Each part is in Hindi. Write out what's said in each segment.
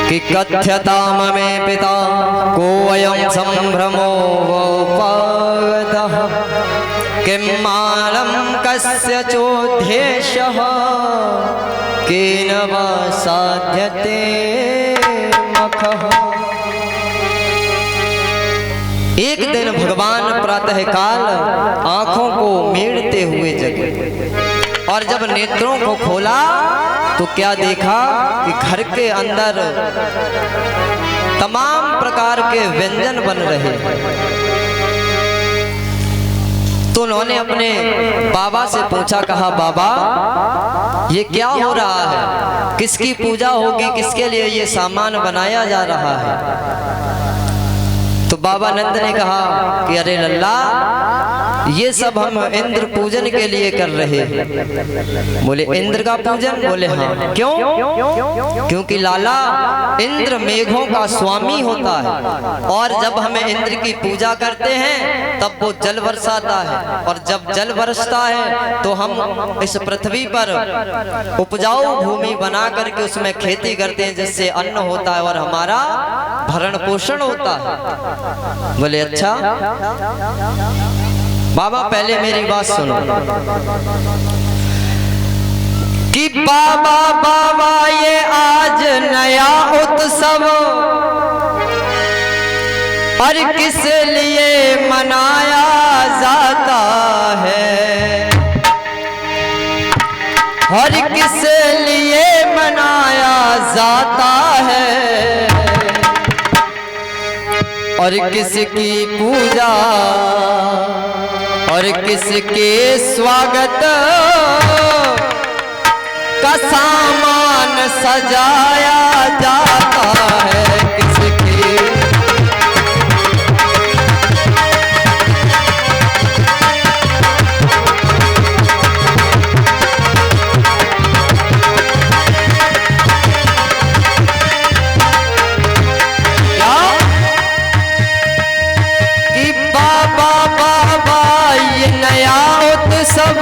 कि कथ्यताम मे पिता को अयं संभ्रमो वोपागतः किं मालं कस्य चोद्देश्यः केन वा साध्यते मखः। एक दिन भगवान प्रातः काल आंखों को मेड़ते हुए जगे और जब नेत्रों को खोला तो क्या देखा कि घर के अंदर तमाम प्रकार के व्यंजन बन रहे। तो उन्होंने अपने बाबा से पूछा, कहा बाबा ये क्या हो रहा है, किसकी पूजा होगी, किसके लिए ये सामान बनाया जा रहा है। तो बाबा नंद ने कहा कि अरे लल्ला ये सब हम इंद्र पूजन के लिए कर रहे हैं। बोले इंद्र का पूजन? बोले हाँ। क्यों? क्योंकि लाला इंद्र मेघों का स्वामी होता है और जब हमें इंद्र की पूजा करते हैं तब वो जल बरसाता है और जब जल बरसता है तो हम इस पृथ्वी पर उपजाऊ भूमि बना करके उसमें खेती करते हैं जिससे अन्न होता है और हमारा भरण पोषण होता है। बोले अच्छा। बाबा पहले मेरी बात सुनो कि बाबा बाबा ये आज नया उत्सव और किस लिए मनाया जाता है और किस लिए मनाया जाता है और किसकी पूजा और किसके स्वागत का सामान सजाया जाता है। किसकी सब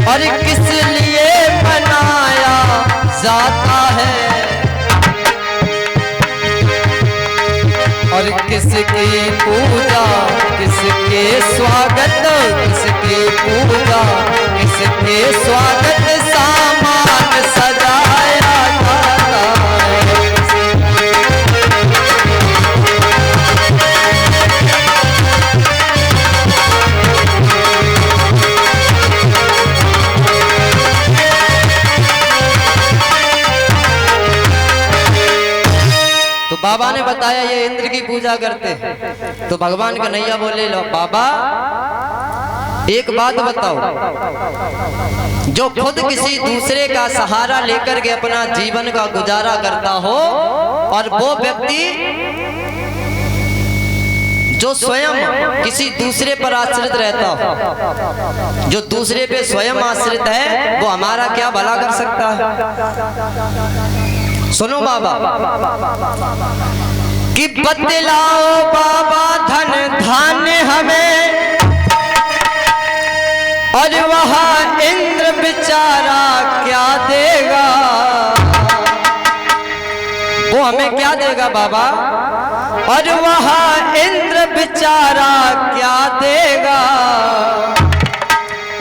और किस लिए मनाया जाता है और किसकी पूजा किसके स्वागत किसकी पूजा किसके स्वागत सामान सजाया जाता है। तो बाबा ने बताया ये इंद्र की पूजा करते। तो भगवान कन्हैया बोले लो बाबा एक बात बताओ, जो खुद किसी दूसरे का सहारा लेकर के अपना जीवन का गुजारा करता हो और वो व्यक्ति जो स्वयं किसी दूसरे पर आश्रित रहता हो, जो दूसरे पे स्वयं आश्रित है वो हमारा क्या भला कर सकता है। सुनो बाबा कि बतलाओ बाबा धन धान्य हमें और वह इंद्र बेचारा क्या देगा, वो हमें क्या देगा बाबा, और वह इंद्र बेचारा क्या देगा।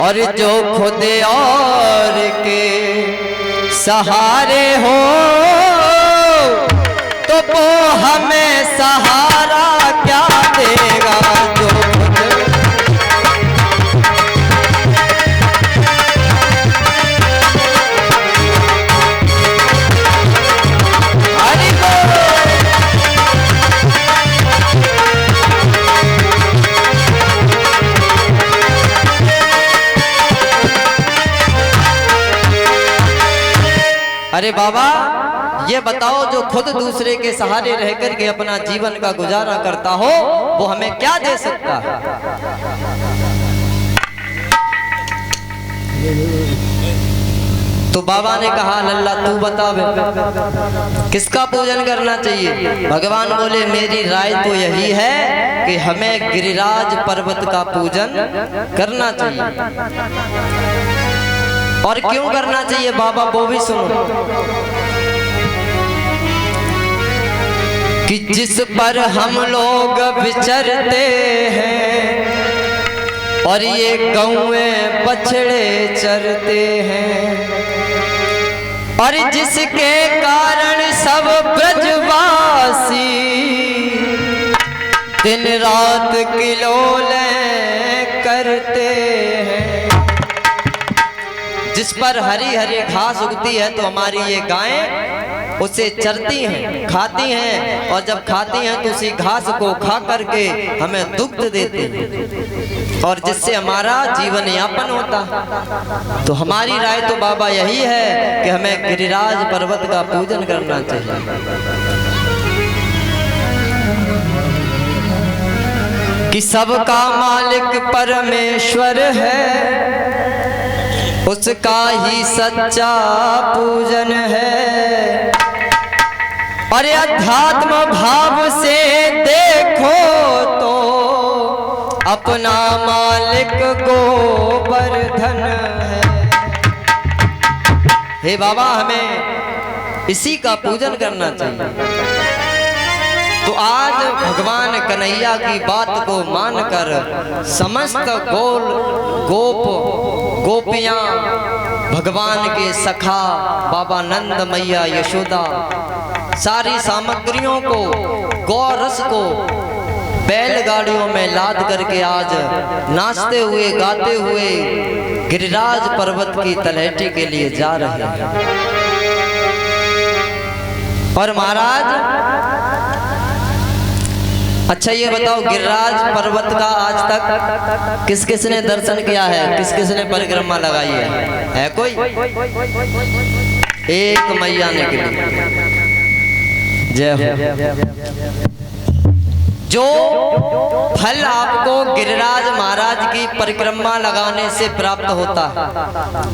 और जो खुद और के सहारे हो तो वो हमें सहारा क्या देगा। जो अरे बाबा ये बताओ जो खुद दूसरे के सहारे रह करके अपना जीवन का गुजारा करता हो वो हमें क्या दे सकता है। तो बाबा ने कहा लल्ला तू बता किसका पूजन करना चाहिए। भगवान बोले मेरी राय तो यही है कि हमें गिरिराज पर्वत का पूजन करना चाहिए। और क्यों करना चाहिए बाबा वो भी सुनो कि जिस पर हम लोग विचरते हैं और ये गौए बछड़े चरते हैं और जिसके कारण सब ब्रजवासी दिन रात किलोले करते हैं। जिस पर हरी हरी घास उगती है तो हमारी ये गायें उसे चरती हैं, खाती हैं और जब खाती हैं तो उसी घास को खा करके हमें दुग्ध देती हैं और जिससे हमारा जीवन यापन होता। तो हमारी राय तो बाबा यही है कि हमें गिरिराज पर्वत का पूजन करना चाहिए। कि सबका मालिक परमेश्वर है उसका ही सच्चा पूजन है। और अध्यात्म भाव से देखो तो अपना मालिक गोवर्धन है। हे बाबा हमें इसी का पूजन करना चाहिए। तो आज भगवान कन्हैया की बात को मानकर समस्त गोपियां भगवान के सखा बाबा नंद मैया यशोदा सारी सामग्रियों को गौरस को बैलगाड़ियों में लाद करके आज नाचते हुए गाते हुए गिरिराज पर्वत की तलहटी के लिए जा रहे हैं। और महाराज अच्छा ये बताओ गिरिराज पर्वत का आज तक किस किस ने दर्शन किया है, किस किस ने परिक्रमा लगाई है कोई? एक मैया ने की। जय हो। जो फल आपको गिरिराज महाराज की परिक्रमा लगाने से प्राप्त होता है,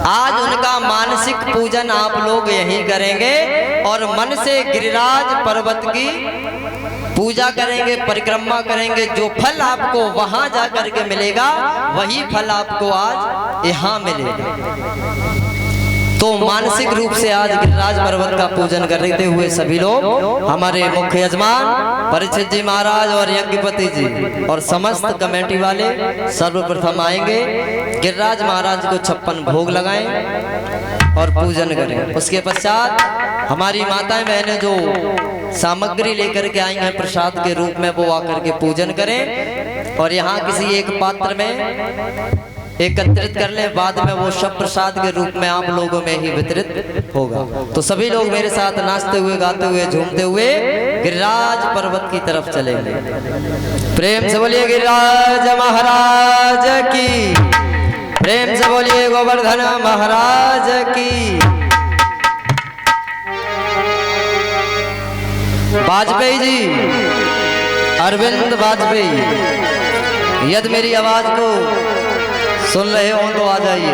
आज उनका मानसिक पूजन आप लोग यहीं करेंगे और मन से गिरिराज पर्वत की पूजा करेंगे, परिक्रमा करेंगे। जो फल आपको वहां जाकर के मिलेगा वही फल आपको आज यहाँ मिलेगा। तो मानसिक रूप से आज गिरिराज पर्वत का पूजन करते हुए सभी लोग हमारे मुख्य यजमान परीक्षित जी महाराज और यज्ञपति जी और समस्त कमेटी वाले सर्वप्रथम आएंगे, गिरिराज महाराज को 56 भोग लगाएं और पूजन करें। उसके पश्चात हमारी माताएं बहनें जो सामग्री लेकर के आई हैं प्रसाद के रूप में वो आकर के पूजन करें और यहाँ किसी एक पात्र में एकत्रित कर लें। बाद में वो सब प्रसाद के रूप में आप लोगों में ही वितरित होगा। तो सभी लोग मेरे साथ नाचते हुए गाते हुए झूमते हुए गिरिराज पर्वत की तरफ चलेंगे। प्रेम से बोलिए गिरिराज महाराज की, प्रेम से बोलिए गोवर्धन महाराज की। वाजपेयी जी, अरविंद वाजपेयी, यदि मेरी आवाज को सुन रहे हो तो आ जाइए।